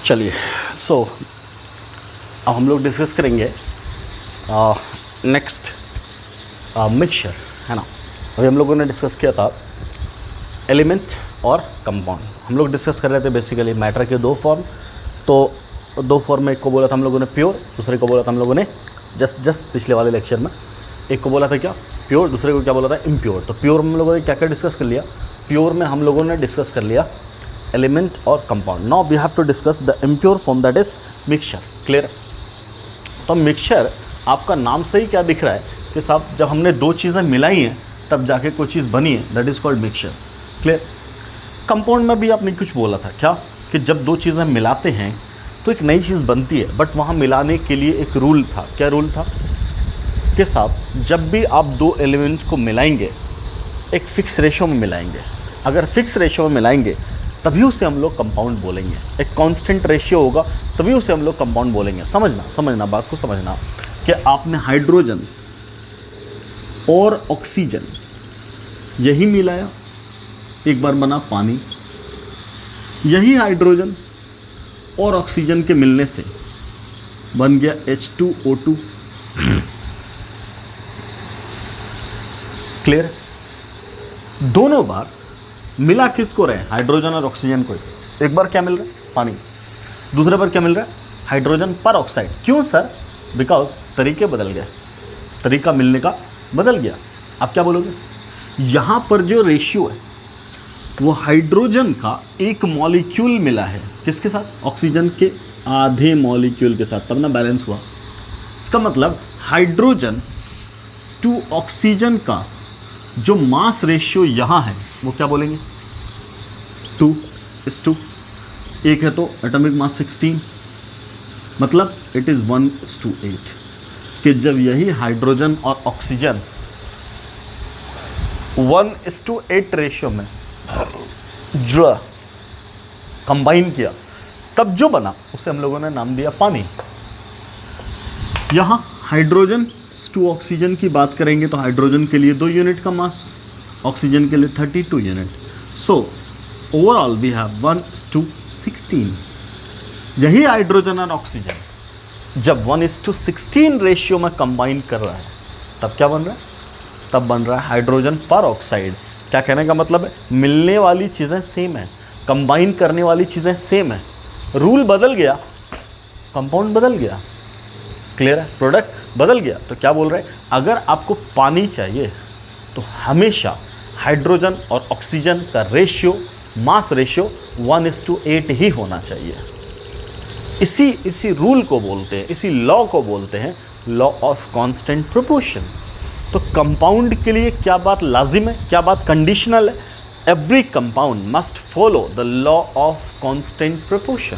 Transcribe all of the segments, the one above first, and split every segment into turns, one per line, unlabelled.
चलिए अब हम लोग डिस्कस करेंगे नेक्स्ट मिक्सचर, है ना। अभी हम लोगों ने डिस्कस किया था एलिमेंट और कंपाउंड। हम लोग डिस्कस कर रहे थे बेसिकली मैटर के दो फॉर्म। तो दो फॉर्म में एक को बोला था हम लोगों ने प्योर, दूसरे को बोला था हम लोगों ने जस्ट पिछले वाले लेक्चर में एक को बोला था क्या प्योर, दूसरे को क्या बोला था इम्प्योर। तो प्योर में हम लोगों ने क्या क्या डिस्कस कर लिया? प्योर में हम लोगों ने डिस्कस कर लिया एलिमेंट और compound. Now we have to discuss the impure form, that is mixture. Clear? तो मिक्सचर आपका नाम से ही क्या दिख रहा है कि साहब जब हमने दो चीज़ें मिलाई हैं तब जाके कोई चीज़ बनी है, that is called mixture. Clear? Compound में भी आपने कुछ बोला था क्या कि जब दो चीज़ें मिलाते हैं तो एक नई चीज़ बनती है, बट वहाँ मिलाने के लिए एक रूल था। क्या रूल था? कि साहब जब भी आप दो एलिमेंट को मिलाएंगे एक फ़िक्स रेशो में मिलाएंगे। अगर फिक्स रेशो में मिलाएंगे तभी उसे हम लोग कंपाउंड बोलेंगे। एक कांस्टेंट रेशियो होगा तभी उसे हम लोग कंपाउंड बोलेंगे। समझना बात को समझना कि आपने हाइड्रोजन और ऑक्सीजन यही मिलाया, एक बार बना पानी। यही हाइड्रोजन और ऑक्सीजन के मिलने से बन गया H2O2। क्लियर? दोनों बार मिला किसको रहे? हाइड्रोजन और ऑक्सीजन को। एक बार क्या मिल रहा है? पानी। दूसरे बार क्या मिल रहा है? हाइड्रोजन पर ऑक्साइड। क्यों सर? बिकॉज तरीके बदल गए, तरीका मिलने का बदल गया। आप क्या बोलोगे? यहाँ पर जो रेशियो है वो हाइड्रोजन का एक मॉलिक्यूल मिला है किसके साथ? ऑक्सीजन के आधे मॉलिक्यूल के साथ, तब ना बैलेंस हुआ। इसका मतलब हाइड्रोजन टू ऑक्सीजन का जो मास रेशियो यहाँ है वो क्या बोलेंगे? 2:2। एक है तो एटॉमिक मास 16, मतलब इट इज़ 1:8। कि जब यही हाइड्रोजन और ऑक्सीजन 1:8 रेशियो में जुड़ा, कंबाइन किया, तब जो बना उसे हम लोगों ने नाम दिया पानी। यहाँ हाइड्रोजन टू ऑक्सीजन की बात करेंगे तो हाइड्रोजन के लिए 2 यूनिट का मास, ऑक्सीजन के लिए 32 unit. So overall we have 1:16। यही हाइड्रोजन और ऑक्सीजन जब 1:16 रेशियो में कंबाइन कर रहा है तब क्या बन रहा है? तब बन रहा है हाइड्रोजन पर ऑक्साइड। क्या कहने का मतलब है? मिलने वाली चीज़ें सेम है, कंबाइन करने वाली चीज़ें सेम है, रूल बदल गया, कंपाउंड बदल गया। क्लियर है? प्रोडक्ट बदल गया। तो क्या बोल रहे हैं? अगर आपको पानी चाहिए तो हमेशा हाइड्रोजन और ऑक्सीजन का रेशियो, मास रेशियो 1:8 ही होना चाहिए। इसी रूल को बोलते हैं, इसी लॉ को बोलते हैं लॉ ऑफ कांस्टेंट प्रोपोर्शन। तो कंपाउंड के लिए क्या बात लाजिम है, क्या बात कंडीशनल है? Every compound must follow the law of constant proportion.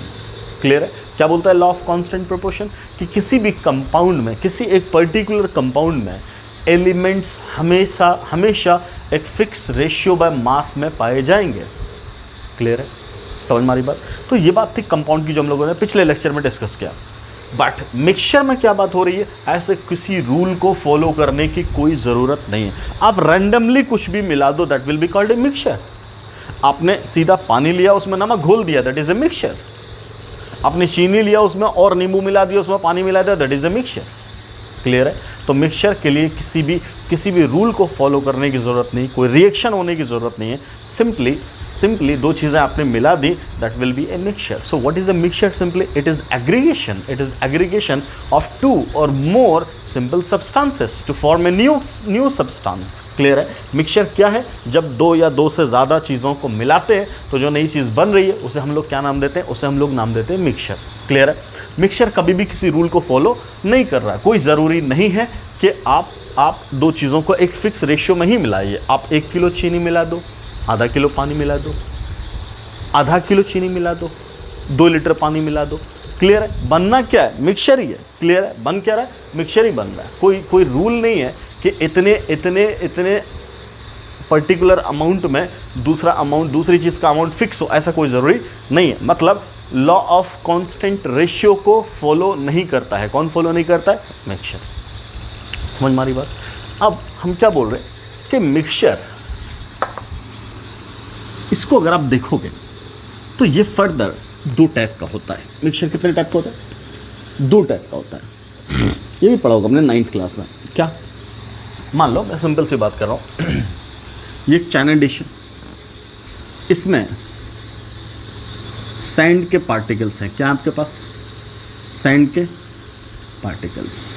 Clear है? क्या बोलता है लॉ ऑफ कांस्टेंट प्रोपोर्शन? कि किसी भी कंपाउंड में, किसी एक पर्टिकुलर कंपाउंड में एलिमेंट्स हमेशा एक फिक्स रेशियो बाय मास में पाए जाएंगे। क्लियर है? समझ मारी बात? तो ये बात थी कंपाउंड की जो हम लोगों ने पिछले लेक्चर में डिस्कस किया। बट मिक्सचर में क्या बात हो रही है? ऐसे किसी रूल को फॉलो करने की कोई ज़रूरत नहीं है। आप रैंडमली कुछ भी मिला दो, that will be called a mixture. आपने सीधा पानी लिया, उसमें नमक घोल दिया, दैट इज़ ए मिक्सचर। आपने चीनी लिया, उसमें और नींबू मिला दिया, उसमें पानी मिला दिया, that is a mixture. Clear है? तो मिक्सचर के लिए किसी भी रूल को फॉलो करने की ज़रूरत नहीं, कोई रिएक्शन होने की ज़रूरत नहीं है। सिंपली दो चीज़ें आपने मिला दी, that will be a mixture. So what is a mixture? Simply it is aggregation of 2 or more simple substances to form a new substance। Clear है? मिक्सचर क्या है? जब 2 या 2 से ज़्यादा चीज़ों को मिलाते हैं तो जो नई चीज़ बन रही है उसे हम लोग क्या नाम देते हैं? उसे हम लोग नाम देते हैं मिक्सचर। क्लियर है? मिक्सचर कभी भी किसी रूल को फॉलो नहीं कर रहा है। कोई ज़रूरी नहीं है कि आप दो चीज़ों को एक फिक्स रेशियो में ही मिलाइए। आप 1 किलो चीनी मिला दो, आधा किलो पानी मिला दो, आधा किलो चीनी मिला दो, 2 लीटर पानी मिला दो। क्लियर है? बनना क्या है? मिक्सचर ही है। क्लियर है? बन क्या रहा है? मिक्सचर ही बन रहा है। कोई रूल नहीं है कि इतने पर्टिकुलर अमाउंट में दूसरी चीज़ का अमाउंट फिक्स हो, ऐसा कोई ज़रूरी नहीं है। मतलब लॉ ऑफ कांस्टेंट रेशियो को फॉलो नहीं करता है। कौन फॉलो नहीं करता है? मिक्सचर। समझ मारी बात? अब हम क्या बोल रहे हैं कि मिक्सचर, इसको अगर आप देखोगे तो ये फर्दर दो टाइप का होता है। मिक्सचर कितने टाइप का होता है? दो टाइप का होता है। ये भी पढ़ा होगा हमने 9th क्लास में। क्या? मान लो मैं सिंपल सी बात कर रहा हूँ, ये एक चाइना डिश है, इसमें सैंड के पार्टिकल्स हैं। क्या आपके पास? सैंड के पार्टिकल्स,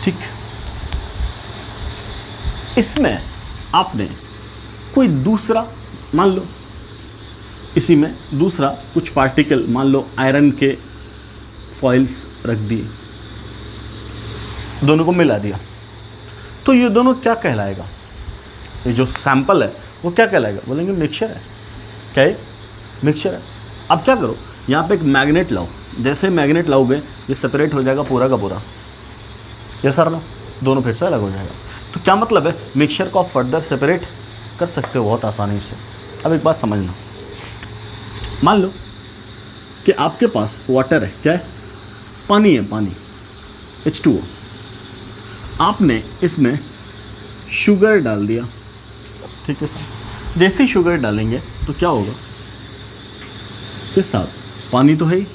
ठीक। इसमें आपने कोई दूसरा, मान लो इसी में दूसरा कुछ पार्टिकल, मान लो आयरन के फॉइल्स रख दिए, दोनों को मिला दिया, तो ये दोनों क्या कहलाएगा? ये जो सैंपल है वो क्या कहलाएगा? बोलेंगे मिक्सचर है। क्या है? मिक्सचर है। अब क्या करो, यहाँ पे एक मैग्नेट लाओ, जैसे मैग्नेट लाओगे ये सेपरेट हो जाएगा पूरा का पूरा, ये सर ना, दोनों फिर से अलग हो जाएगा। तो क्या मतलब है? मिक्सचर को आप फर्दर सेपरेट कर सकते हो बहुत आसानी से। अब एक बात समझना, मान लो कि आपके पास वाटर है, क्या है? पानी है, पानी H2O। आपने इसमें शुगर डाल दिया, ठीक है सर। जैसे ही शुगर डालेंगे तो क्या होगा? के साथ पानी तो है ही,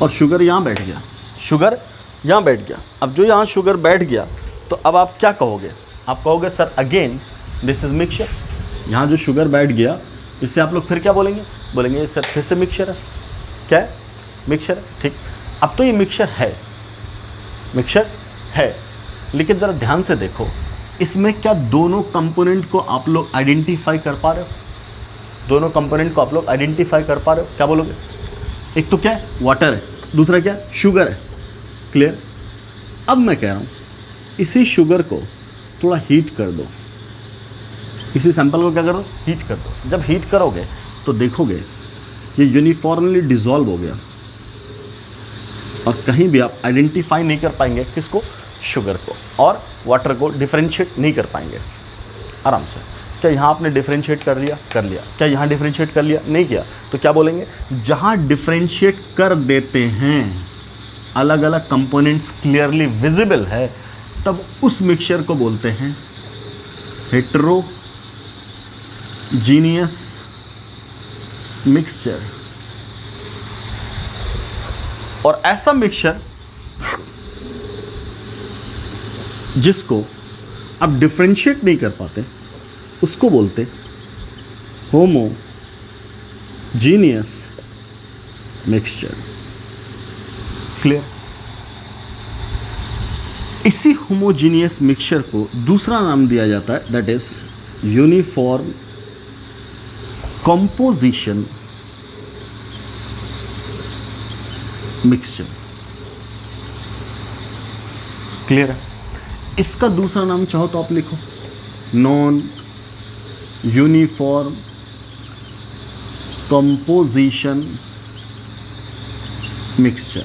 और शुगर यहाँ बैठ गया, शुगर यहाँ बैठ गया। अब जो यहाँ शुगर बैठ गया तो अब आप क्या कहोगे? आप कहोगे sir again this is mixture. यहाँ जो शुगर बैठ गया इससे आप लोग फिर क्या बोलेंगे? बोलेंगे सर फिर से मिक्सचर है। क्या है? मिक्सचर है, ठीक। अब तो ये मिक्सचर है, मिक्सचर है, लेकिन ज़रा ध्यान से देखो, इसमें क्या दोनों कंपोनेंट को आप लोग आइडेंटिफाई कर पा रहे हो? दोनों कंपोनेंट को आप लोग आइडेंटिफाई कर पा रहे हो? क्या बोलोगे? एक तो क्या है? वाटर है, दूसरा क्या है? शुगर है। क्लियर? अब मैं कह रहा हूँ इसी शुगर को थोड़ा हीट कर दो, इसी सैंपल को क्या करो? हीट कर दो। जब हीट करोगे तो देखोगे ये यूनिफॉर्मली डिसॉल्व हो गया, और कहीं भी आप आइडेंटिफाई नहीं कर पाएंगे किसको? शुगर को, और वाटर को डिफरेंशिएट नहीं कर पाएंगे आराम से। क्या यहाँ आपने डिफरेंशिएट कर लिया? कर लिया। क्या यहाँ डिफरेंशिएट कर लिया? नहीं किया। तो क्या बोलेंगे? जहाँ डिफरेंशिएट कर देते हैं, अलग अलग कंपोनेंट्स क्लियरली विजिबल है, तब उस मिक्सचर को बोलते हैं हेटेरोजीनियस मिक्सचर। और ऐसा मिक्सचर जिसको आप डिफरेंशिएट नहीं कर पाते उसको बोलते होमोजीनियस मिक्सचर। क्लियर? इसी होमोजीनियस मिक्सचर को दूसरा नाम दिया जाता है, that is uniform composition mixture. Clear है? इसका दूसरा नाम चाहो तो आप लिखो non uniform composition mixture.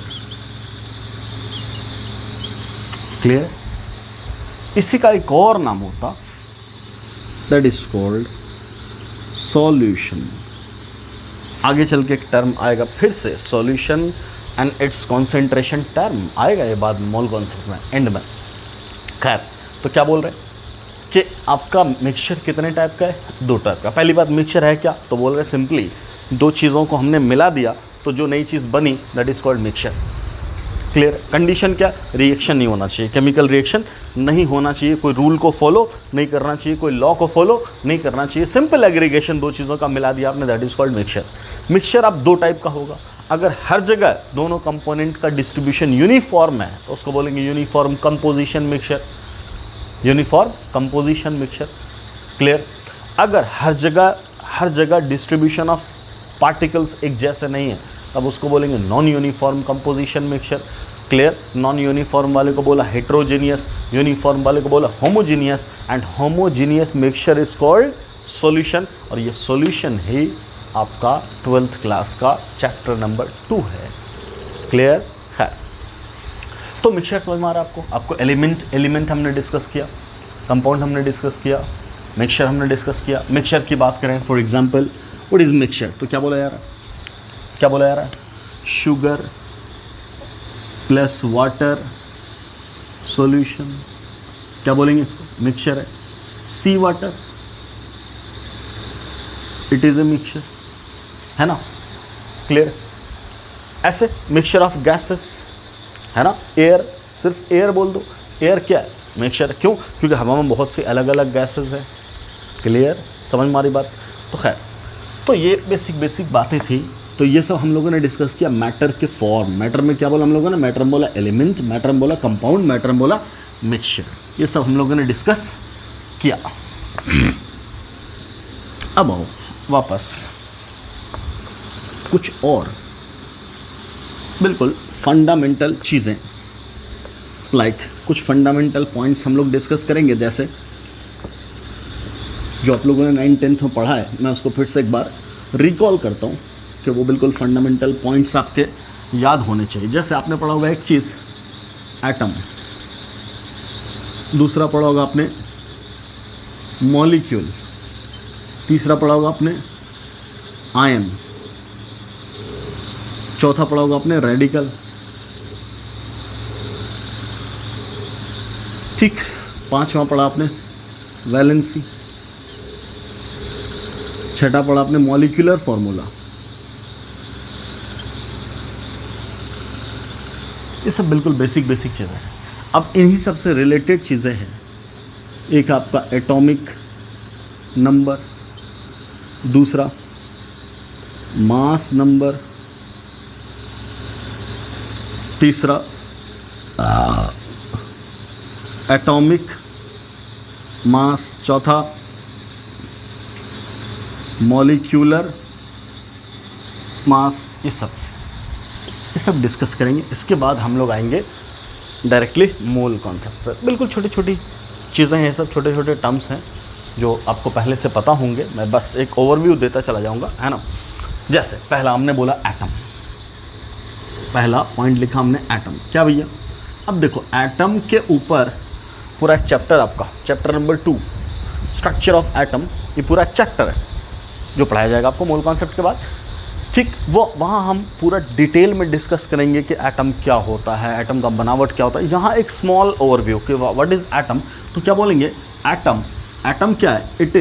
Clear? इसी का एक और नाम होता, दैट इज कॉल्ड सॉल्यूशन। आगे चल के एक टर्म आएगा फिर से, solution and it's concentration term आएगा, ये बाद मोल कॉन्सेप्ट में एंड में। खैर, तो क्या बोल रहे हैं कि आपका मिक्सचर कितने टाइप का है? दो टाइप का। पहली बात, मिक्सचर है क्या? तो बोल रहे हैं सिंपली दो चीज़ों को हमने मिला दिया तो जो नई चीज़ बनी that is called mixture. Clear? Condition क्या? रिएक्शन नहीं होना चाहिए, केमिकल रिएक्शन नहीं होना चाहिए, कोई रूल को फॉलो नहीं करना चाहिए, कोई लॉ को फॉलो नहीं करना चाहिए, सिंपल एग्रीगेशन दो चीज़ों का मिला दिया आपने, that is called mixture. Mixture अब दो टाइप का होगा। अगर हर जगह दोनों कंपोनेंट का डिस्ट्रीब्यूशन यूनिफॉर्म है तो उसको बोलेंगे uniform composition mixture. Uniform composition mixture. Clear? अगर हर जगह डिस्ट्रीब्यूशन ऑफ पार्टिकल्स एक जैसे नहीं है तब उसको बोलेंगे non uniform composition mixture. Clear? Non uniform वाले को बोला हेट्रोजीनियस, यूनिफॉर्म वाले को बोला homogeneous, and homogeneous mixture is called solution. और ये सॉल्यूशन ही आपका 12th क्लास का चैप्टर नंबर 2 है। क्लियर? खैर, तो मिक्सचर समझ में आ रहा है आपको एलिमेंट हमने डिस्कस किया, कंपाउंड हमने डिस्कस किया, मिक्सचर हमने डिस्कस किया। मिक्सचर की बात करें, for example what is mixture, तो क्या बोला जा रहा है? क्या बोला जा रहा है? Sugar plus water solution. क्या बोलेंगे इसको? मिक्सचर है। Sea water, it is a mixture. है ना, क्लियर। ऐसे मिक्सचर ऑफ गैसेस, है ना, एयर, सिर्फ एयर बोल दो, एयर क्या है, मिक्सचर। क्यों? क्योंकि हवा में बहुत सी अलग अलग गैसेस है, क्लियर, समझ में आ रही बात। तो खैर, तो ये बेसिक बातें थी। तो ये सब हम लोगों ने डिस्कस किया मैटर के फॉर्म। मैटर में क्या बोला हम लोगों ने, मैटर में बोला एलिमेंट, मैटर में बोला कंपाउंड, मैटर में बोला मिक्सचर। ये सब हम लोगों ने डिस्कस किया। अब आओ वापस कुछ और बिल्कुल फंडामेंटल चीज़ें, लाइक कुछ फंडामेंटल पॉइंट्स हम लोग डिस्कस करेंगे। जैसे जो आप लोगों ने 9th-10th में पढ़ा है, मैं उसको फिर से एक बार रिकॉल करता हूँ कि वो बिल्कुल फंडामेंटल पॉइंट्स आपके याद होने चाहिए। जैसे आपने पढ़ा होगा एक चीज़ एटम, दूसरा पढ़ा होगा आपने मॉलिक्यूल, तीसरा पढ़ा होगा आपने आयन, चौथा पढ़ा होगा आपने रेडिकल, ठीक, पांचवा पढ़ा आपने वैलेंसी, छठा पढ़ा आपने मॉलिक्यूलर फॉर्मूला। ये सब बिल्कुल बेसिक चीज़ें हैं। अब इन्हीं सब से रिलेटेड चीज़ें हैं, एक आपका एटॉमिक नंबर, दूसरा मास नंबर, तीसरा एटॉमिक मास, चौथा मॉलिक्यूलर मास। ये सब डिस्कस करेंगे। इसके बाद हम लोग आएंगे डायरेक्टली मोल कॉन्सेप्ट पर। बिल्कुल छोटी छोटी चीज़ें हैं, सब छोटे छोटे टर्म्स हैं जो आपको पहले से पता होंगे। मैं बस एक ओवरव्यू देता चला जाऊंगा, है ना। जैसे पहला हमने बोला एटम, पहला पॉइंट लिखा हमने एटम। क्या भैया, अब देखो एटम के ऊपर पूरा एक चैप्टर, आपका chapter number 2 structure of atom, ये पूरा एक चैप्टर है जो पढ़ाया जाएगा आपको मोल कॉन्सेप्ट के बाद, ठीक। वो वहाँ हम पूरा डिटेल में डिस्कस करेंगे कि एटम क्या होता है, एटम का बनावट क्या होता है। यहाँ एक स्मॉल ओवरव्यू कि व्हाट इज़ एटम। तो क्या बोलेंगे, एटम क्या है, it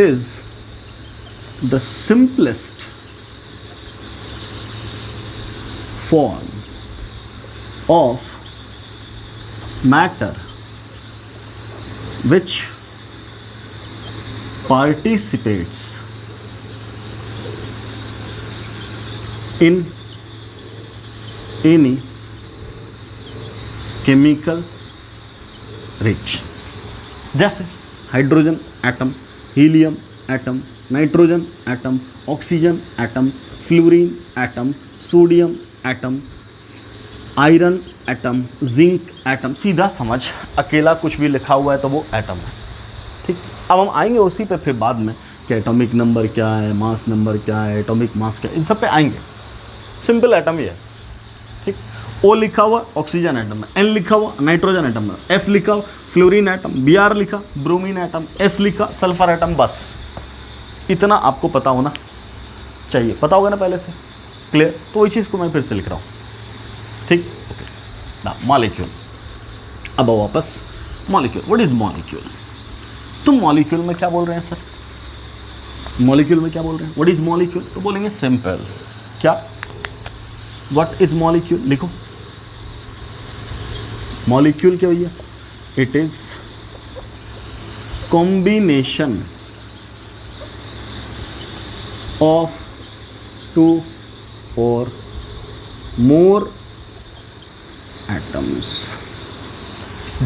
is the simplest form of matter which participates in any chemical reaction। जैसे hydrogen atom, helium atom, nitrogen atom, oxygen atom, fluorine atom, sodium atom, iron atom, zinc atom. सीधा समझ, अकेला कुछ भी लिखा हुआ है तो वो एटम है, ठीक। अब हम आएंगे उसी पे फिर बाद में कि एटॉमिक नंबर क्या है, मास नंबर क्या है, एटॉमिक मास क्या है, इन सब पे आएंगे। सिंपल एटम ही है, ठीक। ओ लिखा हुआ ऑक्सीजन एटम है, एन लिखा हुआ नाइट्रोजन एटम है, एफ लिखा हुआ फ्लोरीन एटम, बी आर लिखा ब्रोमीन एटम, एस लिखा सल्फर एटम। बस इतना आपको पता होना चाहिए, पता होगा ना पहले से, क्लियर। तो वही चीज़ को मैं फिर से लिख रहा हूँ, ठीक। मॉलिक्यूल, अब वापस मॉलिक्यूल, व्हाट इज मॉलिक्यूल। तो मॉलिक्यूल में क्या बोल रहे हैं सर, मॉलिक्यूल में क्या बोल रहे हैं, व्हाट इज मॉलिक्यूल। तो बोलेंगे सिंपल, क्या, व्हाट इज मॉलिक्यूल, लिखो मॉलिक्यूल क्या भैया, it is combination of 2 or more atoms,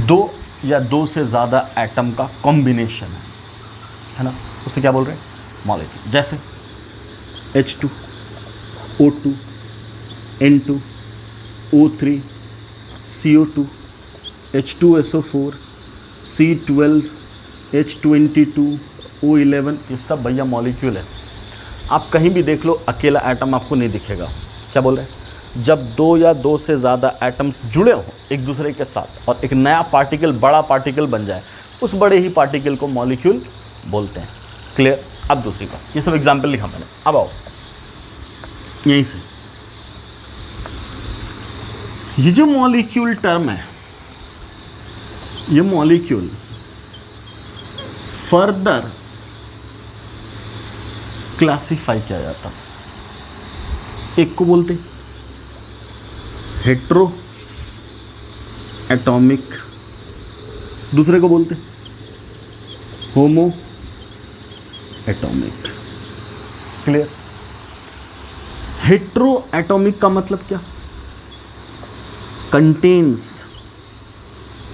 2 या 2 से ज़्यादा एटम का कॉम्बिनेशन है ना, उसे क्या बोल रहे हैं, मॉलिक्यूल। जैसे H2, O2, N2, O3, CO2, H2SO4, C12, H22, O11, ये सब भैया मॉलिक्यूल है। आप कहीं भी देख लो अकेला एटम आपको नहीं दिखेगा। क्या बोल रहे हैं, जब 2 या 2 से ज़्यादा एटम्स जुड़े हों एक दूसरे के साथ और एक नया पार्टिकल, बड़ा पार्टिकल बन जाए, उस बड़े ही पार्टिकल को मॉलिक्यूल बोलते हैं, क्लियर। अब दूसरी बात, ये सब एग्जाम्पल लिखा मैंने। अब आओ यहीं से, ये जो मॉलिक्यूल टर्म है, ये मॉलिक्यूल फर्दर क्लासिफाई किया जाता। एक को बोलते हेट्रो एटॉमिक, दूसरे को बोलते homo atomic. Clear? Hetero atomic का मतलब क्या? Contains,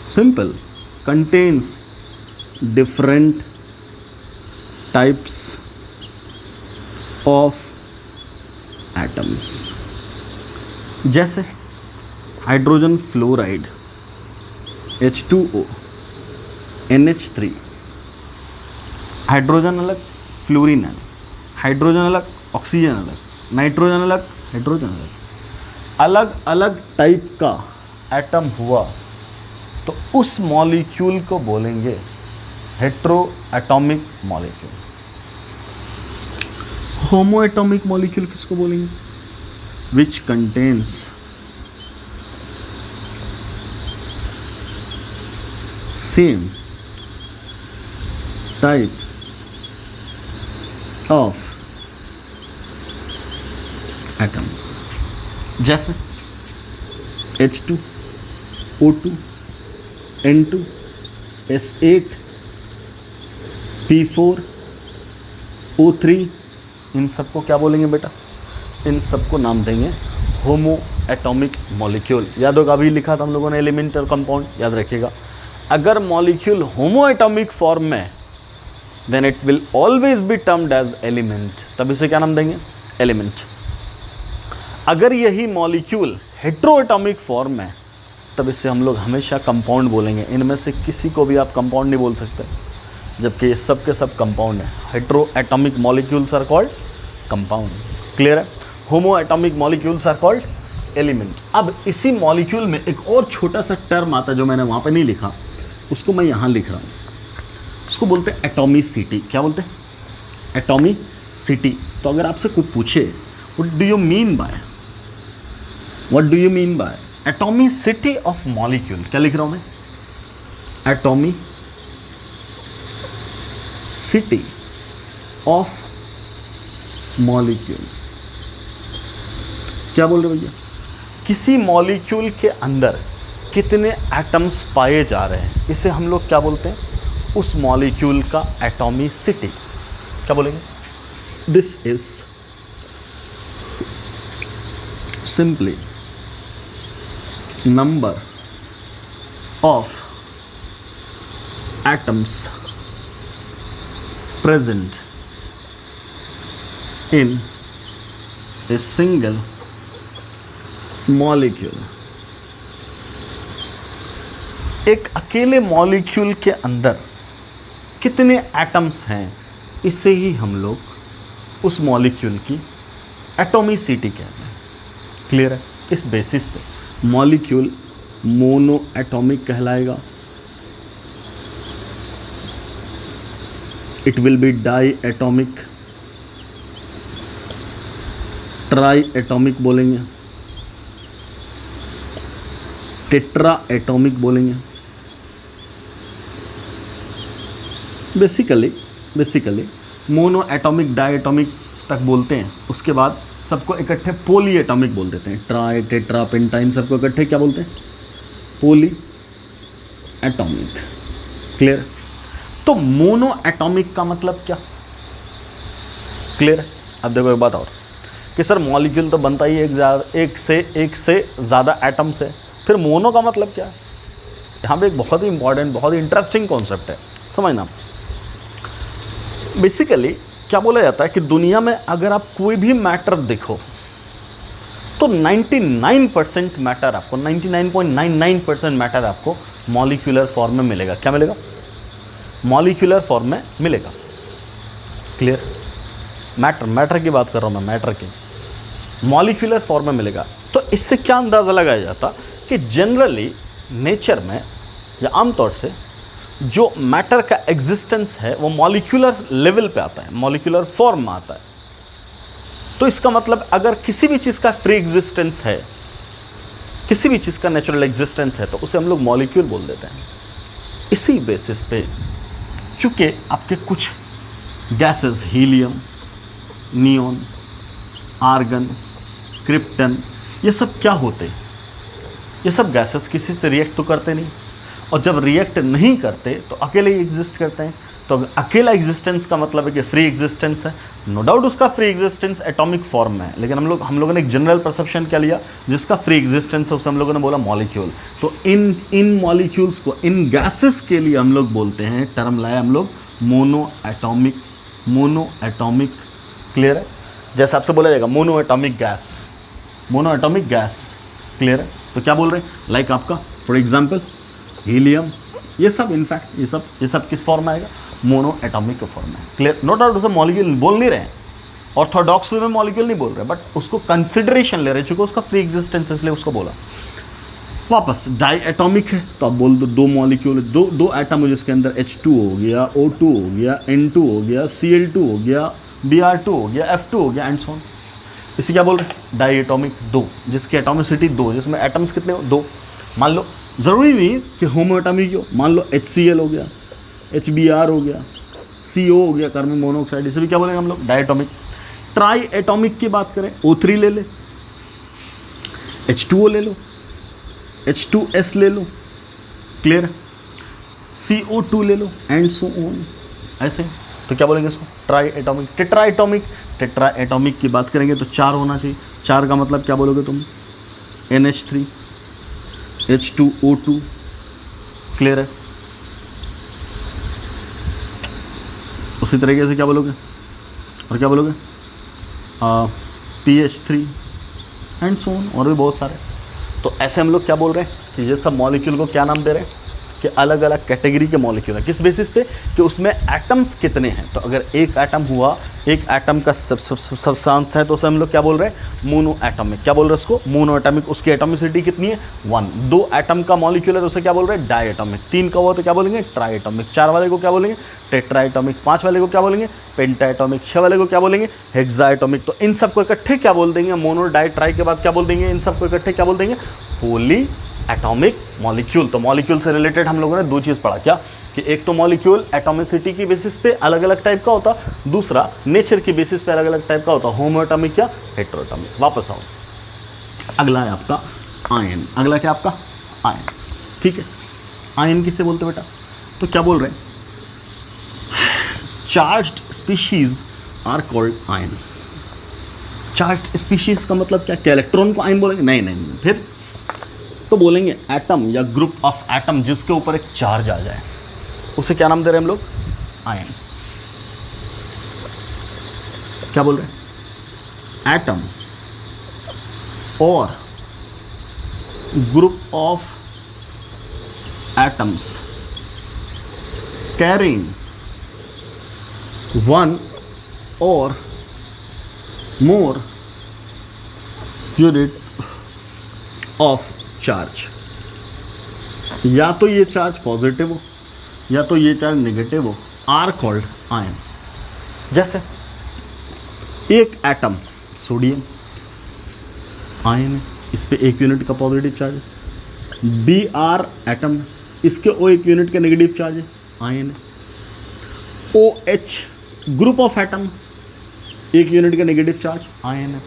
simple, contains different types of atoms. जैसे hydrogen fluoride H2O NH3, hydrogen अलग, फ्लोरीन अलग, हाइड्रोजन अलग, ऑक्सीजन अलग, नाइट्रोजन अलग, हाइड्रोजन अलग, अलग अलग टाइप का एटम हुआ तो उस मॉलिक्यूल को बोलेंगे हेट्रो एटॉमिक मॉलिक्यूल। होमो एटॉमिक मॉलिक्यूल किसको बोलेंगे? Which contains same type of atoms. जैसे H2, O2, N2, S8, P4, O3, इन सबको क्या बोलेंगे बेटा? इन सबको नाम देंगे होमो एटॉमिक मॉलिक्यूल। याद होगा अभी लिखा था हम लोगों ने एलिमेंट और कंपाउंड, याद रखिएगा। अगर मॉलिक्यूल होमो एटॉमिक फॉर्म में then it will always be termed as element, तब इसे क्या नाम देंगे? एलिमेंट। अगर यही मॉलिक्यूल हेट्रो एटॉमिक फॉर्म में, तब इसे हम लोग हमेशा कंपाउंड बोलेंगे। इनमें से किसी को भी आप कंपाउंड नहीं बोल सकते, जबकि ये सब के सब कंपाउंड है। Hetero atomic molecules are called compound. Clear है? Homo atomic molecules are called element. अब इसी मॉलिक्यूल में एक और छोटा सा टर्म आता है जो मैंने वहाँ पे नहीं लिखा, उसको मैं यहाँ लिख रहा हूँ। उसको बोलते हैं एटॉमिसिटी। क्या बोलते हैं? एटॉमिसिटी। तो अगर आपसे कुछ पूछे what do you mean by, what do you mean by atomicity of molecule, क्या लिख रहा हूँ मैं? Atomicity of molecule. क्या बोल रहे भैया? किसी मॉलिक्यूल के अंदर कितने एटम्स पाए जा रहे हैं, इसे हम लोग क्या बोलते हैं? उस मॉलिक्यूल का एटॉमिसिटी। क्या बोलेंगे? This is simply number of atoms present in a single molecule. एक अकेले मॉलिक्यूल के अंदर कितने एटम्स हैं, इसे ही हम लोग उस मॉलिक्यूल की एटॉमिसिटी कहते हैं। क्लियर है? इस बेसिस पे मॉलिक्यूल मोनो एटॉमिक कहलाएगा, it will be diatomic, triatomic बोलेंगे, टेट्रा एटॉमिक बोलेंगे। Basically monoatomic, diatomic तक बोलते हैं, उसके बाद सबको इकट्ठे पोली एटॉमिक बोल देते हैं। ट्राई, टेट्रा, पेंटाइन सबको इकट्ठे क्या बोलते हैं? पोली एटॉमिक। क्लियर? तो मोनो एटॉमिक का मतलब क्या? क्लियर है? अब देखो एक बात और कि सर मॉलिक्यूल तो बनता ही एक से ज़्यादा एटम से, फिर मोनो का मतलब क्या है? यहाँ पे एक बहुत ही इंपॉर्टेंट, बहुत ही इंटरेस्टिंग कॉन्सेप्ट है, समझना। बेसिकली क्या बोला जाता है कि दुनिया में अगर आप कोई भी मैटर देखो तो 99% मैटर आपको, 99.99% मैटर आपको मॉलिक्यूलर फॉर्म में मिलेगा। क्या मिलेगा? मॉलिक्यूलर फॉर्म में मिलेगा। क्लियर? मैटर की बात कर रहा हूँ मैं, मैटर की मॉलिक्यूलर फॉर्म में मिलेगा। तो इससे क्या अंदाज़ा लगाया जाता कि जनरली नेचर में या आमतौर से जो मैटर का एग्जिस्टेंस है वो मॉलिक्यूलर लेवल पे आता है, मॉलिक्यूलर फॉर्म में आता है। तो इसका मतलब अगर किसी भी चीज़ का फ्री एग्जिस्टेंस है, किसी भी चीज़ का नेचुरल एग्जिस्टेंस है, तो उसे हम लोग मॉलिक्यूल बोल देते हैं। इसी बेसिस पे चूँकि आपके कुछ gases, helium, neon, argon, krypton, ये सब क्या होते? ये सब गैसेस किसी से रिएक्ट तो करते नहीं, और जब रिएक्ट नहीं करते तो अकेले ही एग्जिस्ट करते हैं। तो अकेला एग्जिस्टेंस का मतलब है कि फ्री एग्जिस्टेंस है। नो डाउट उसका फ्री एग्जिस्टेंस एटॉमिक फॉर्म में है, लेकिन हम लोगों ने एक जनरल परसेप्शन क्या लिया, जिसका फ्री एग्जिस्टेंस है उसे हम लोगों ने बोला मॉलिक्यूल। तो इन मॉलिक्यूल्स को, इन गैसेस के लिए हम लोग बोलते हैं, टर्म लाया हम लोग मोनो एटॉमिक। क्लियर है? जैसे आपसे बोला जाएगा मोनो एटॉमिक गैस। क्लियर है? तो क्या बोल रहे हैं, लाइक आपका फॉर एग्जाम्पल हीलियम, ये सब इनफैक्ट ये सब किस फॉर्म में आएगा, मोनो एटॉमिक के फॉर्म में। क्लियर? नो डाउट उसे मॉलिक्यूल बोल नहीं रहे हैं, ऑर्थोडॉक्स में मॉलिक्यूल नहीं बोल रहे, बट उसको कंसिडरेशन ले रहे हैं, चूंकि उसका फ्री एग्जिस्टेंस है इसलिए उसको बोला। वापस डाई एटॉमिक है तो आप बोल दो दो मॉलिक्यूल, दो एटम हो जिसके अंदर H2 हो गया, O2 हो गया, N2 हो गया, Cl2 हो गया, Br2 हो गया, F2 हो गया एंड सो ऑन। इसे क्या बोल रहे हैं, डाई एटॉमिक, दो, जिसकी एटॉमिसिटी दो, जिसमें एटम्स कितने हो, दो। मान लो ज़रूरी नहीं कि होमो एटॉमिक हो, मान लो HCl हो गया, HBr हो गया, CO हो गया, कार्बन मोनोऑक्साइड, इसे भी क्या बोलेंगे हम लोग, डाई एटॉमिक। ट्राई एटॉमिक की बात करें, O3 ले ले, H2O ले लो, H2S ले लो, क्लियर, CO2 ले लो एंड सो ऑन, ऐसे। तो क्या बोलेंगे इसको, ट्राई एटॉमिक। टेट्रा एटॉमिक की बात करेंगे तो 4 होना चाहिए। 4 का मतलब क्या बोलोगे तुम, NH3, H2O2, क्लियर है? उसी तरीके से क्या बोलोगे, और क्या बोलोगे, PH3 एंड सो ऑन, और भी बहुत सारे। तो ऐसे हम लोग क्या बोल रहे हैं कि ये सब मॉलिक्यूल को क्या नाम दे रहे हैं, कि अलग अलग कैटेगरी के मॉलिक्यूल है। किस बेसिस पे, कि उसमें एटम्स कितने हैं। तो अगर एक एटम हुआ, एक एटम का सब्सटेंस है, तो उसे हम लोग क्या बोल रहे हैं, मोनो एटॉमिक। क्या बोल रहे हैं उसको, मोनो एटॉमिक। उसकी एटॉमिसिटी कितनी है, 1। 2 एटम का मॉलिक्यूल है तो उसे क्या बोल रहे हैं, डाई एटॉमिक। 3 का हुआ तो क्या बोलेंगे, ट्राई एटॉमिक। 4 वाले को क्या बोलेंगे, टेट्रा एटॉमिक। 5 वाले को क्या बोलेंगे, पेंटा एटॉमिक। 6 वाले को क्या बोलेंगे, हेक्सा एटॉमिक। तो इन सबको इकट्ठे क्या बोल देंगे, मोनो, डाई, ट्राई के बाद क्या बोल देंगे, इन सबको इकट्ठे क्या बोल देंगे, पॉली एटॉमिक मॉलिक्यूल। तो मॉलिक्यूल से रिलेटेड हम लोगों ने 2 चीज़ पढ़ा, क्या कि एक तो मॉलिक्यूल एटॉमिसिटी की बेसिस पे अलग अलग टाइप का होता, दूसरा नेचर की बेसिस पे अलग अलग टाइप का होता, होमो एटॉमिक या हेटेरो एटॉमिक। वापस आओ, अगला है आपका आयन। अगला क्या आपका, आयन। ठीक है, आयन किसे बोलते बेटा, तो क्या बोल रहे हैं, charged species are called ion. Charged species का मतलब क्या इलेक्ट्रॉन को आयन बोलेंगे, नहीं, फिर तो बोलेंगे एटम या ग्रुप ऑफ एटम जिसके ऊपर एक चार्ज आ जाए, उसे क्या नाम दे रहे हैं हम लोग, आयन। क्या बोल रहे हैं, एटम और ग्रुप ऑफ एटम्स कैरिंग 1 और मोर यूनिट ऑफ चार्ज। या तो ये चार्ज पॉजिटिव हो या तो ये चार्ज नेगेटिव हो, आर कॉल्ड आयन। जैसे एक एटम सोडियम आयन है, इस पे 1 यूनिट का पॉजिटिव चार्ज है। Br एटम, इसके O 1 यूनिट का नेगेटिव चार्ज है, आयन है। OH group of atom, 1 unit का नेगेटिव चार्ज, आयन है।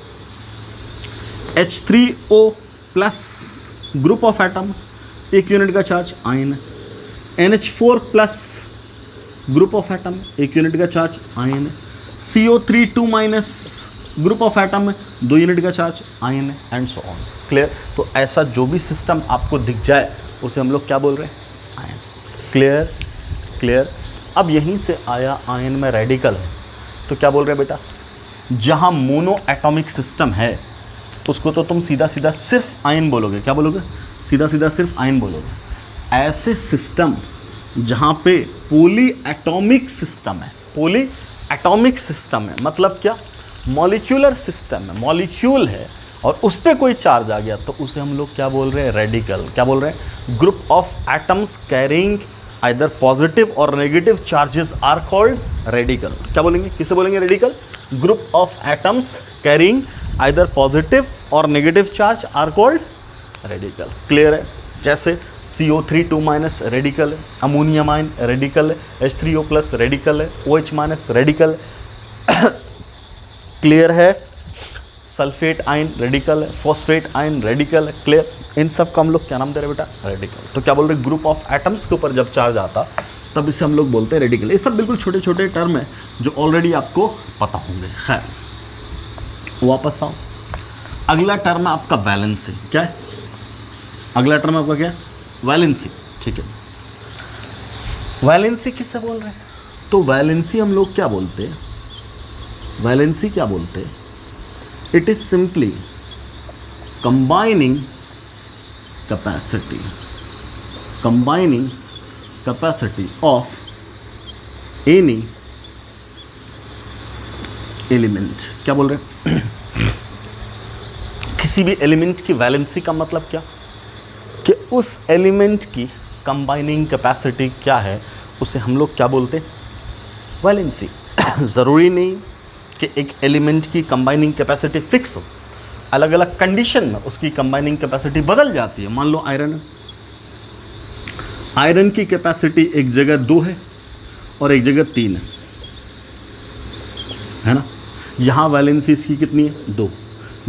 H3O plus group of atom, 1 unit का चार्ज, आयन है। NH4 plus group of atom, 1 unit का चार्ज, आयन है। CO3 minus group of atom है, 2 unit का charge, ion है and so on. Clear? तो ऐसा जो भी सिस्टम आपको दिख जाए उसे हम लोग क्या बोल रहे हैं, आयन। क्लियर। अब यहीं से आया आयन में रेडिकल है, तो क्या बोल रहे हैं बेटा, जहाँ मोनो एटॉमिक सिस्टम है उसको तो तुम सीधा सिर्फ आयन बोलोगे। क्या बोलोगे, सीधा सिर्फ आयन बोलोगे। ऐसे सिस्टम जहाँ पे पॉली एटॉमिक सिस्टम है, मतलब क्या, मॉलिक्यूलर सिस्टम है, मॉलिक्यूल है और उस पर कोई चार्ज आ गया तो उसे हम लोग क्या बोल रहे हैं, रेडिकल। क्या बोल रहे हैं, group of atoms carrying either positive और negative charges are called radical. क्या बोलेंगे, किसे बोलेंगे, radical. Group of atoms carrying either positive और negative charge are called radical. Clear है? जैसे CO3 माइनस रेडिकल है, अमोनियम आयन रेडिकल है, H3O प्लस रेडिकल है, OH माइनस रेडिकल है, क्लियर है? सल्फेट आयन रेडिकल है, फॉस्फेट आयन रेडिकल है, क्लियर? इन सब का हम लोग क्या नाम दे रहे हैं बेटा? रेडिकल। तो क्या बोल रहे हैं? ग्रुप ऑफ एटम्स के ऊपर जब चार्ज आता तब इसे हम लोग बोलते हैं रेडिकल। ये सब बिल्कुल छोटे छोटे टर्म है जो ऑलरेडी आपको पता होंगे। खैर, वापस आओ। अगला टर्म है आपका वैलेंसी। क्या है अगला टर्म? आपका क्या है? वैलेंसी। ठीक है, वैलेंसी किससे बोल रहे हैं? तो वैलेंसी हम लोग क्या बोलते हैं? वैलेंसी क्या बोलते हैं? It is simply combining capacity, combining capacity of any element. क्या बोल रहे हैं? किसी भी एलिमेंट की वैलेंसी का मतलब क्या? कि उस एलिमेंट की कंबाइनिंग कैपेसिटी क्या है, उसे हम लोग क्या बोलते हैं? वैलेंसी। ज़रूरी नहीं कि एक एलिमेंट की कंबाइनिंग कैपेसिटी फिक्स हो, अलग अलग कंडीशन में उसकी कंबाइनिंग कैपेसिटी बदल जाती है। मान लो आयरन है, आयरन की कैपेसिटी एक जगह 2 है और एक जगह 3 है ना? यहाँ वैलेंसी इसकी कितनी है? 2।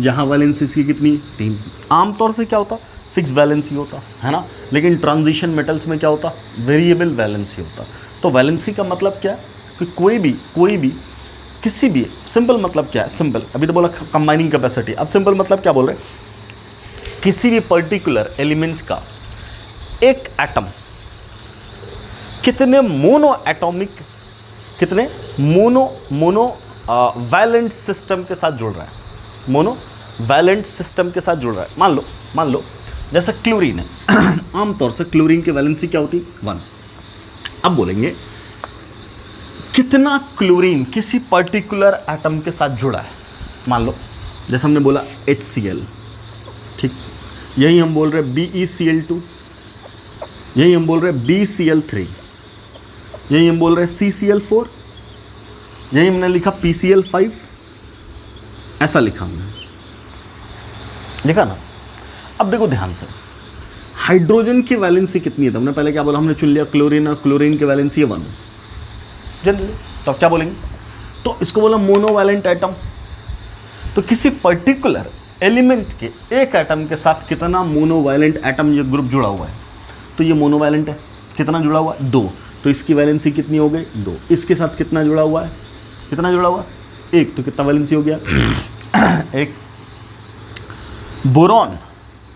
यहाँ वैलेंसी इसकी कितनी है? 3। आमतौर से क्या होता? फिक्स वैलेंसी होता है ना, लेकिन ट्रांजिशन मेटल्स में क्या होता? वेरिएबल वैलेंसी होता। तो वैलेंसी का मतलब क्या है? कि कोई भी किसी भी, सिंपल मतलब क्या है? सिंपल, अभी तो बोला कंबाइनिंग कैपेसिटी, अब सिंपल मतलब क्या बोल रहे हैं? किसी भी पर्टिकुलर एलिमेंट का एक एटम कितने मोनो एटॉमिक, कितने मोनो वैलेंट सिस्टम के साथ जुड़ रहा है, मोनो वैलेंट सिस्टम के साथ जुड़ रहा है। मान लो जैसे क्लोरीन है आमतौर से क्लोरीन की वैलेंसी क्या होती? 1। अब बोलेंगे कितना क्लोरीन किसी पर्टिकुलर एटम के साथ जुड़ा है। मान लो जैसे हमने बोला HCl, ठीक, यही हम बोल रहे हैं BeCl2, यही हम बोल रहे हैं BCl3, यही हम बोल रहे हैं CCl4, यही हमने लिखा PCl5, ऐसा लिखा हमने, लिखा ना? अब देखो ध्यान से, हाइड्रोजन की वैलेंसी कितनी है? हमने पहले क्या बोला? हमने चुन लिया क्लोरीन, और क्लोरीन की वैलेंसी है 1 जनरली। तो क्या बोलेंगे? तो इसको बोला मोनोवैलेंट एटम। तो किसी पर्टिकुलर एलिमेंट के एक एटम के साथ कितना मोनोवैलेंट एटम ये ग्रुप जुड़ा हुआ है, तो ये मोनोवैलेंट है। कितना जुड़ा हुआ है? 2। तो इसकी वैलेंसी कितनी हो गई? 2। इसके साथ कितना जुड़ा हुआ है? कितना जुड़ा हुआ? 1। तो कितना वैलेंसी हो गया? 1। बोरॉन,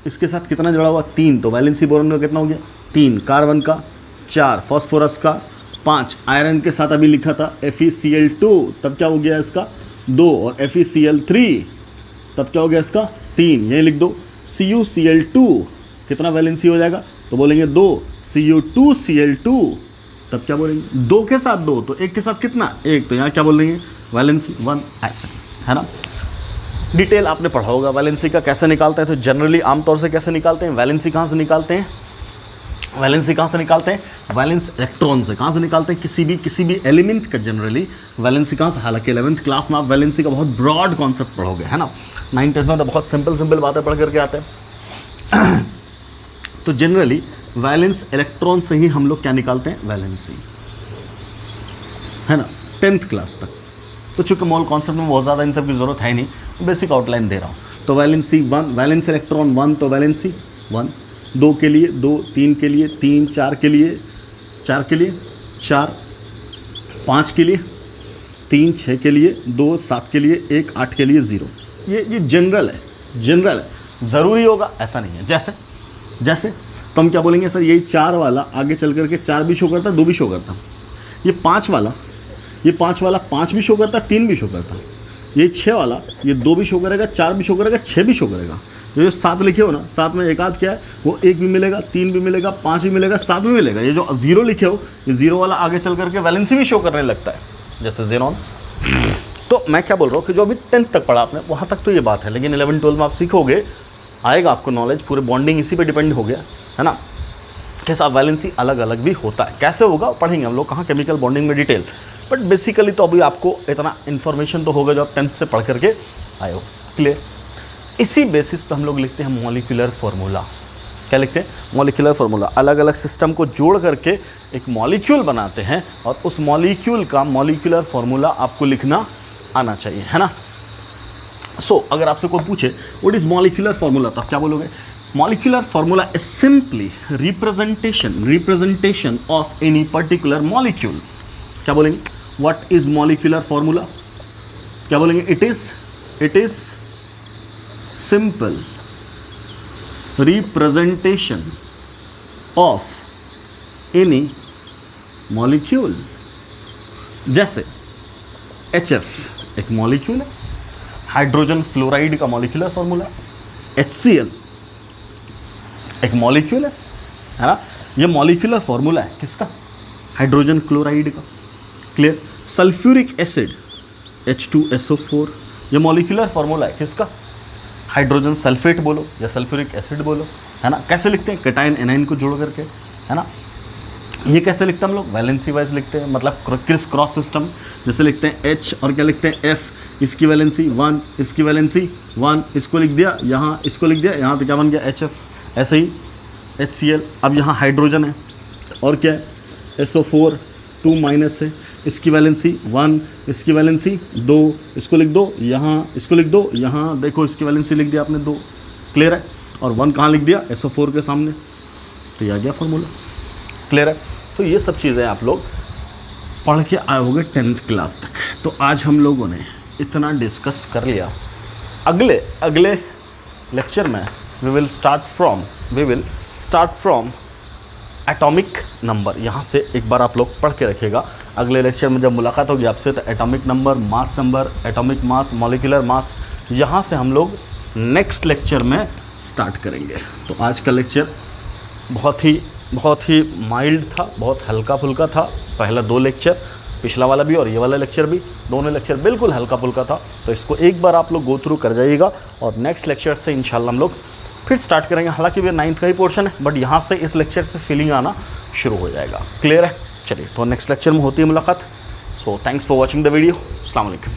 इसके साथ कितना जुड़ा हुआ? 3। तो वैलेंसी बोरॉन का कितना हो गया? 3। कार्बन का 4, फॉस्फोरस का 5, आयरन के साथ अभी लिखा था FeCl2, तब क्या हो गया इसका? 2, और FeCl3 तब क्या हो गया इसका? 3। यही लिख दो। CuCl2 कितना वैलेंसी हो जाएगा? तो बोलेंगे 2। Cu2Cl2 तब क्या बोलेंगे? 2 के साथ 2, तो 1 के साथ कितना? 1। तो यहाँ क्या बोलेंगे? वैलेंसी 1, ऐसे, है ना? डिटेल आपने पढ़ा होगा वैलेंसी का कैसे निकालते हैं। तो जनरली आमतौर से कैसे निकालते हैं? वैलेंसी कहाँ से निकालते हैं? वैलेंसी कहाँ से निकालते हैं? वैलेंस इलेक्ट्रॉन से। कहाँ से निकालते हैं? किसी भी एलिमेंट का जनरली वैलेंसी कहाँ से? हालांकि 11th क्लास में आप वैलेंसी का बहुत ब्रॉड कॉन्सेप्ट पढ़ोगे, है ना? 9th में तो बहुत सिंपल बातें पढ़ करके आते हैं। तो जनरली वैलेंस इलेक्ट्रॉन से ही हम लोग क्या निकालते हैं? वैलेंसी, है ना? 10th क्लास तक। तो चूँकि मोल कॉन्सेप्ट में बहुत ज़्यादा इन सब की ज़रूरत है नहीं, बेसिक आउटलाइन दे रहा हूँ। तो वैलेंसी 1, वैलेंस इलेक्ट्रॉन 1, तो वैलेंसी 1। 2 के लिए 2, 3 के लिए 3, 4 के लिए 4, 5 के लिए 3, 6 के लिए 2, 7 के लिए 1, 8 के लिए 0। ये जनरल है, ज़रूरी होगा ऐसा नहीं है। जैसे तो हम क्या बोलेंगे? सर यही 4 वाला आगे चल करके 4 भी शो करता, 2 भी शो करता। ये 5 वाला 5 भी शो करता, 3 भी शो करता। ये 6 वाला ये 2 भी शो करेगा, 4 भी शो करेगा, 6 भी शो करेगा। जो 7 लिखे हो ना, 7 में एक आध क्या है? वो 1 भी मिलेगा, 3 भी मिलेगा, 5 भी मिलेगा, 7 भी मिलेगा। ये जो 0 लिखे हो, ये 0 वाला आगे चल करके वैलेंसी भी शो करने लगता है, जैसे ज़ेनॉन। तो मैं क्या बोल रहा हूँ कि जो अभी 10th तक पढ़ा आपने, वहाँ तक तो ये बात है, लेकिन 11, 12 में आप सीखोगे, आएगा आपको नॉलेज, पूरे बॉन्डिंग इसी पे डिपेंड हो गया, है ना? कि साहब वैलेंसी अलग अलग भी होता है, कैसे होगा पढ़ेंगे हम लोग, कहाँ केमिकल बॉन्डिंग में डिटेल। बट बेसिकली तो अभी आपको इतना इन्फॉर्मेशन तो होगा जो आप 10th से पढ़ करके आए हो, क्लियर? इसी बेसिस पे हम लोग लिखते हैं मॉलिक्यूलर फार्मूला। क्या लिखते हैं? Molecular formula. अलग अलग सिस्टम को जोड़ करके एक मॉलिक्यूल बनाते हैं, और उस मॉलिक्यूल का मॉलिक्यूलर फार्मूला आपको लिखना आना चाहिए, है ना? सो अगर आपसे कोई पूछे व्हाट इज मॉलिक्यूलर फॉर्मूला, तो आप क्या बोलोगे? Molecular formula is simply representation of any particular molecule. क्या बोलेंगे? What is molecular formula? क्या बोलेंगे? It is simple representation of any molecule. जैसे HF एक मॉलिक्यूल है, हाइड्रोजन फ्लोराइड का मॉलिक्यूलर फॉर्मूला, HCl एक मॉलिक्यूल है ना, ये मॉलिक्यूलर फॉर्मूला है किसका? हाइड्रोजन क्लोराइड का. क्लियर? सल्फ्यूरिक एसिड H2SO4 ये मॉलिक्यूलर फॉर्मूला है किसका? हाइड्रोजन सल्फेट बोलो या सल्फ्यूरिक एसिड बोलो, है ना. कैसे लिखते हैं? कैटायन एनाइन को जोड़ करके, है ना. ये कैसे लिखते हैं हम लोग? वैलेंसी वाइज लिखते हैं, मतलब क्रिस क्रॉस सिस्टम. जैसे लिखते हैं H और क्या लिखते हैं? F. इसकी वैलेंसी 1, इसकी वैलेंसी 1, इसको लिख दिया यहाँ, इसको लिख दिया यहाँ, तो क्या बन गया? HF. ऐसे ही HCl. अब यहाँ हाइड्रोजन है और क्या है? SO4 2 माइनस है, इसकी वैलेंसी 1, इसकी वैलेंसी 2, इसको लिख दो यहाँ, इसको लिख दो यहाँ, देखो इसकी वैलेंसी लिख दिया आपने 2. क्लियर है? और 1 कहाँ लिख दिया? SO4 के सामने. तो ये आ गया फॉर्मूला. क्लियर है? तो ये सब चीज़ें आप लोग पढ़ के आए होंगे 10th क्लास तक. तो आज हम लोगों ने इतना डिस्कस कर लिया. अगले लेक्चर में we will start from atomic number. यहाँ से एक बार आप लोग पढ़ के रखिएगा. अगले लेक्चर में जब मुलाकात होगी आपसे तो atomic number, atomic mass, molecular mass, यहाँ से हम लोग नेक्स्ट लेक्चर में स्टार्ट करेंगे. तो आज का लेक्चर बहुत ही माइल्ड था, बहुत हल्का फुल्का था. पहला 2 लेक्चर, पिछला वाला भी और ये वाला लेक्चर भी, दोनों लेक्चर बिल्कुल हल्का फुल्का था. तो इसको एक बार आप लोग गो थ्रू कर जाइएगा और नेक्स्ट लेक्चर से इंशाल्लाह हम लोग फिर स्टार्ट करेंगे. हालांकि ये 9th का ही पोर्शन है, बट यहाँ से इस लेक्चर से फीलिंग आना शुरू हो जाएगा. क्लियर है? चलिए, तो नेक्स्ट लेक्चर में होती है मुलाकात. So thanks for watching the video. अस्सलाम वालेकुम.